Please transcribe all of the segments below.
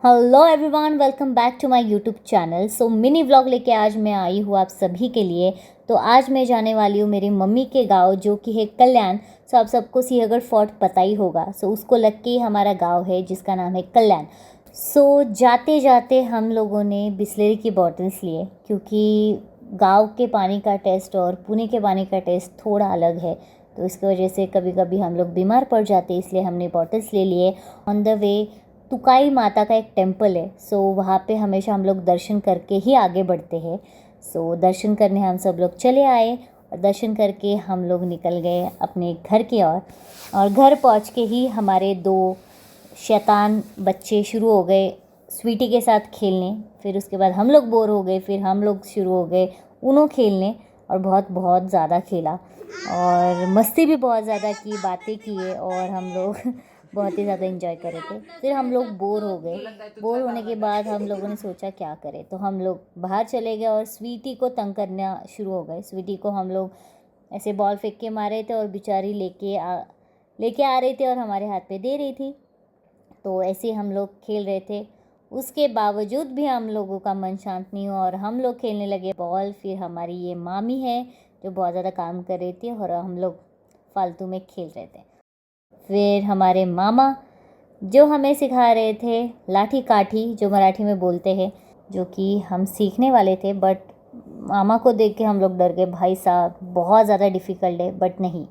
Hello everyone, welcome back to my YouTube channel. So mini vlog लेके आज मैं आई हूँ आप सभी के लिए। तो आज मैं जाने वाली हूँ मेरी मम्मी के गांव, जो कि है कल्याण। सो आप सबको सिंहगढ़ फोर्ट पता ही होगा। सो उसको लग के ही हमारा गांव है जिसका नाम है कल्याण। सो जाते जाते हम लोगों ने बिसलेरी की बॉटल्स लिए, क्योंकि गांव के पानी का टेस्ट और पुणे के पानी का टेस्ट थोड़ा अलग है। तो इसकी वजह से कभी कभी हम लोग बीमार पड़ जाते हैं, इसलिए हमने बॉटल्स ले लिए। ऑन द वे तुकाई माता का एक टेम्पल है, सो वहाँ पे हमेशा हम लोग दर्शन करके ही आगे बढ़ते हैं। सो दर्शन करने हम सब लोग चले आए और दर्शन करके हम लोग निकल गए अपने घर की ओर। और घर पहुँच के ही हमारे दो शैतान बच्चे शुरू हो गए स्वीटी के साथ खेलने। फिर उसके बाद हम लोग बोर हो गए, फिर हम लोग शुरू हो गए उनो खेलने और बहुत बहुत ज़्यादा खेला और मस्ती भी बहुत ज़्यादा की, बातें किए और हम लोग बहुत ही ज़्यादा एंजॉय कर रहे थे। फिर हम लोग बोर हो गए। बोर होने के बाद हम लोगों ने सोचा क्या करें, तो हम लोग बाहर चले गए और स्वीटी को तंग करना शुरू हो गए। स्वीटी को हम लोग ऐसे बॉल फेंक के मारे थे और बेचारी लेके आ रही थी और हमारे हाथ पे दे रही थी। तो ऐसे हम लोग खेल रहे थे। उसके बावजूद भी हम लोगों का मन शांत नहीं हुआ और हम लोग खेलने लगे बॉल। फिर हमारी ये मामी है जो बहुत ज़्यादा काम कर रही थी और हम लोग फालतू में खेल रहे थे। फिर हमारे मामा जो हमें सिखा रहे थे लाठी काठी, जो मराठी में बोलते हैं, जो कि हम सीखने वाले थे, बट मामा को देख के हम लोग डर गए। भाई साहब बहुत ज़्यादा डिफ़िकल्ट है, बट नहीं,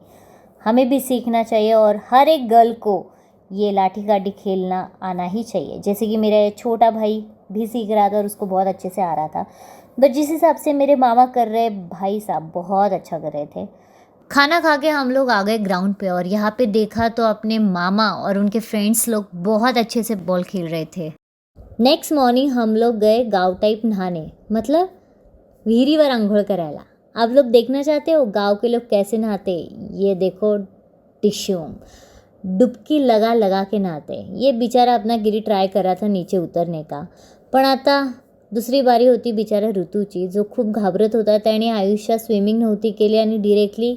हमें भी सीखना चाहिए और हर एक गर्ल को ये लाठी काठी खेलना आना ही चाहिए। जैसे कि मेरा छोटा भाई भी सीख रहा था और उसको बहुत अच्छे से आ रहा था, बट जिस हिसाब से मेरे मामा कर रहे, भाई साहब बहुत अच्छा कर रहे थे। खाना खा के हम लोग आ गए ग्राउंड पे और यहाँ पे देखा तो अपने मामा और उनके फ्रेंड्स लोग बहुत अच्छे से बॉल खेल रहे थे। नेक्स्ट मॉर्निंग हम लोग गए गाँव टाइप नहाने, मतलब विहिरीवर आंघोळ करायला। आप लोग देखना चाहते हो गांव के लोग कैसे नहाते? ये देखो, टिश्यूम डुबकी लगा लगा के नहाते। ये बेचारा अपना गिरी ट्राय कर रहा था नीचे उतरने का, पण आता दुसरी बारी होती बिचारा ऋतूची, जो खूप घाबरत होता। त्याने आयुष्यात स्विमिंग नव्हती केली आणि डिरेक्टली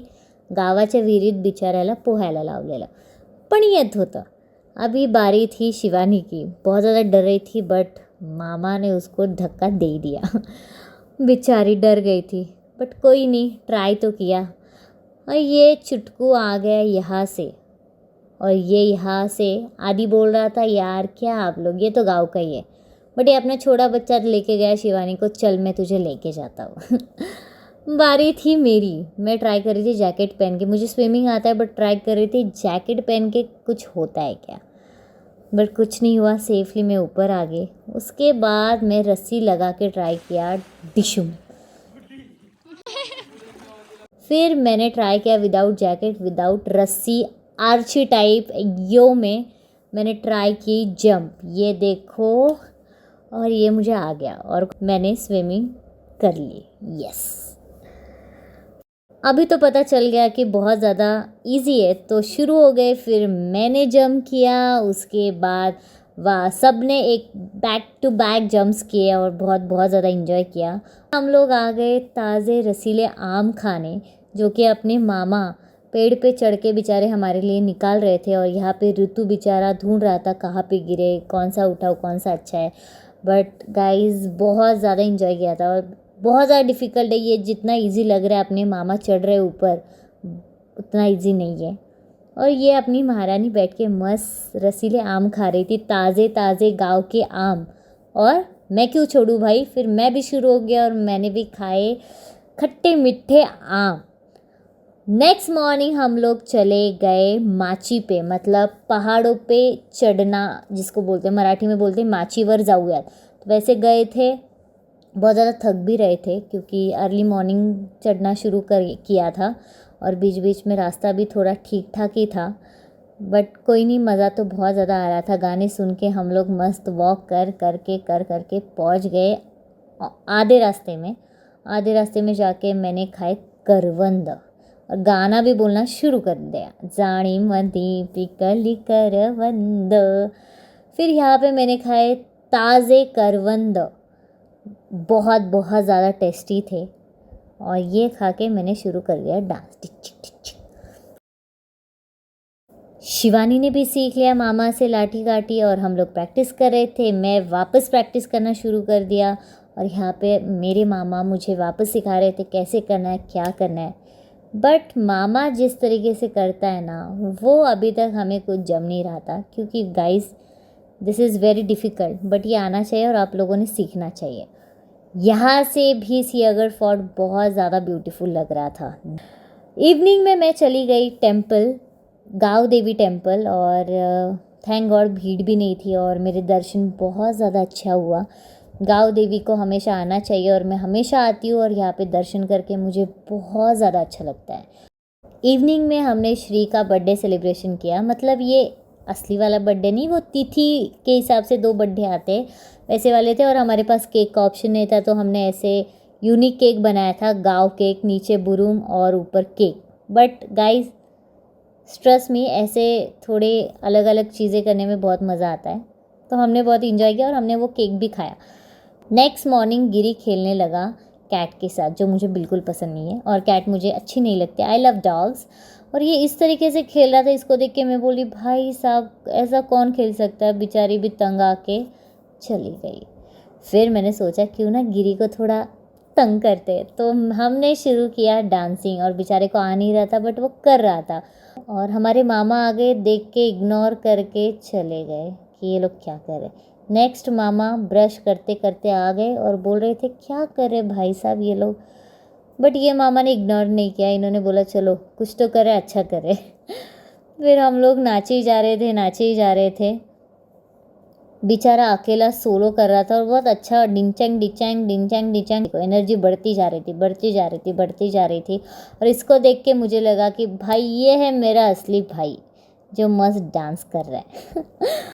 गावाच्या विहिरीत बिचाऱ्याला पोहायला लावलेलं, पण येत होतं। अभी बारी थी शिवानी की, बहुत ज़्यादा डर रही थी, बट मामा ने उसको धक्का दे दिया। बेचारी डर गई थी, बट कोई नहीं, ट्राई तो किया। और ये चुटकू आ गया यहाँ से और ये यहाँ से आदि बोल रहा था, यार क्या आप लोग, ये तो गाँव का ही है। बट ये अपना छोटा बच्चा लेके गया शिवानी को, चल मैं तुझे लेके जाता हूँ। बारी थी मेरी। मैं ट्राई कर रही थी जैकेट पहन के, मुझे स्विमिंग आता है बट ट्राई कर रही थी जैकेट पहन के कुछ होता है क्या, बट कुछ नहीं हुआ। सेफली मैं ऊपर आ गई। उसके बाद मैं रस्सी लगा के ट्राई किया, डिशुम। फिर मैंने ट्राई किया विदाउट जैकेट, विदाउट रस्सी, आर्ची टाइप यो में मैंने ट्राई की जंप, ये देखो, और ये मुझे आ गया और मैंने स्विमिंग कर ली। यस, अभी तो पता चल गया कि बहुत ज़्यादा इजी है, तो शुरू हो गए। फिर मैंने जंप किया, उसके बाद वाह, सब ने एक बैक टू बैक जंप्स किए और बहुत बहुत ज़्यादा इन्जॉय किया। हम लोग आ गए ताज़े रसीले आम खाने, जो कि अपने मामा पेड़ पे चढ़ के बेचारे हमारे लिए निकाल रहे थे। और यहाँ पे ऋतु बेचारा ढूंढ रहा था कहाँ पे गिरे, कौन सा उठाओ, कौन सा अच्छा है। बट गाइस बहुत ज़्यादा इन्जॉय किया था और बहुत ज़्यादा डिफ़िकल्ट है ये। जितना इजी लग रहा है अपने मामा चढ़ रहे ऊपर, उतना इजी नहीं है। और ये अपनी महारानी बैठ के मस्त रसीले आम खा रही थी, ताज़े ताज़े गांव के आम। और मैं क्यों छोड़ूं भाई, फिर मैं भी शुरू हो गया और मैंने भी खाए खट्टे मीठे आम। नेक्स्ट मॉर्निंग हम लोग चले गए माची पे, मतलब पहाड़ों पे चढ़ना जिसको बोलते हैं, मराठी में बोलते हैं माचीवर जाऊयात। तो वैसे गए थे, बहुत ज़्यादा थक भी रहे थे क्योंकि अर्ली मॉर्निंग चढ़ना शुरू कर किया था और बीच बीच में रास्ता भी थोड़ा ठीक ठाक ही था। बट कोई नहीं, मज़ा तो बहुत ज़्यादा आ रहा था। गाने सुन के हम लोग मस्त वॉक कर करके पहुंच गए आधे रास्ते में जाके मैंने खाए करवंद और गाना भी बोलना शुरू कर दिया, जानी मधी पिकली करवंद। फिर यहाँ पे मैंने खाए ताज़े करवंद, बहुत बहुत ज़्यादा टेस्टी थे। और ये खा के मैंने शुरू कर दिया डांस। टिक टिक टिक टिक। शिवानी ने भी सीख लिया मामा से लाठी काठी और हम लोग प्रैक्टिस कर रहे थे। मैं वापस प्रैक्टिस करना शुरू कर दिया और यहाँ पे मेरे मामा मुझे वापस सिखा रहे थे कैसे करना है, क्या करना है। बट मामा जिस तरीके से करता है ना, वो अभी तक हमें कुछ जम नहीं रहा था, क्योंकि guys this is very difficult, but ये आना चाहिए और आप लोगों ने सीखना चाहिए। यहाँ से भी सिंहगढ़ फोर्ट बहुत ज़्यादा ब्यूटीफुल लग रहा था। इवनिंग में मैं चली गई टेम्पल, गाँव देवी टेम्पल, और थैंक गॉड भीड़ भी नहीं थी और मेरे दर्शन बहुत ज़्यादा अच्छा हुआ। गाँव देवी को हमेशा आना चाहिए और मैं हमेशा आती हूँ और यहाँ पे दर्शन करके मुझे बहुत ज़्यादा अच्छा लगता है। इवनिंग में हमने श्री का बर्थडे सेलिब्रेशन किया। मतलब ये असली वाला बर्थडे नहीं, वो तिथि के हिसाब से 2 बर्थडे आते वैसे वाले थे, और हमारे पास केक का ऑप्शन नहीं था, तो हमने ऐसे यूनिक केक बनाया था, गाँव केक, नीचे बुरूम और ऊपर cake. But guys trust me, ऐसे थोड़े अलग अलग चीज़ें करने में बहुत मज़ा आता है, तो हमने बहुत इंजॉय किया और हमने वो केक भी खाया। नेक्स्ट मॉर्निंग गिरी खेलने लगा कैट के साथ, जो मुझे बिल्कुल पसंद नहीं है और कैट मुझे अच्छी नहीं लगती। I love dogs. और ये इस तरीके से खेल रहा था, इसको देख के मैं बोली भाई साहब ऐसा कौन खेल सकता है। बेचारी भी तंग आके चली गई। फिर मैंने सोचा क्यों ना गिरी को थोड़ा तंग करते, तो हमने शुरू किया डांसिंग, और बेचारे को आ नहीं रहा था बट वो कर रहा था। और हमारे मामा आ गए, देख के इग्नोर करके चले गए कि ये लोग क्या कर रहे। नेक्स्ट मामा ब्रश करते करते आ गए और बोल रहे थे क्या कर रहे भाई साहब ये लोग, बट ये मामा ने इग्नोर नहीं किया। इन्होंने बोला चलो कुछ तो करे, अच्छा करे। फिर हम लोग नाचे ही जा रहे थे। बेचारा अकेला सोलो कर रहा था और बहुत अच्छा, डिंचैंग डिचैंग डिंचैंग डिचैंग, एनर्जी बढ़ती जा रही थी। और इसको देख के मुझे लगा कि भाई ये है मेरा असली भाई, जो मस्त डांस कर रहा है।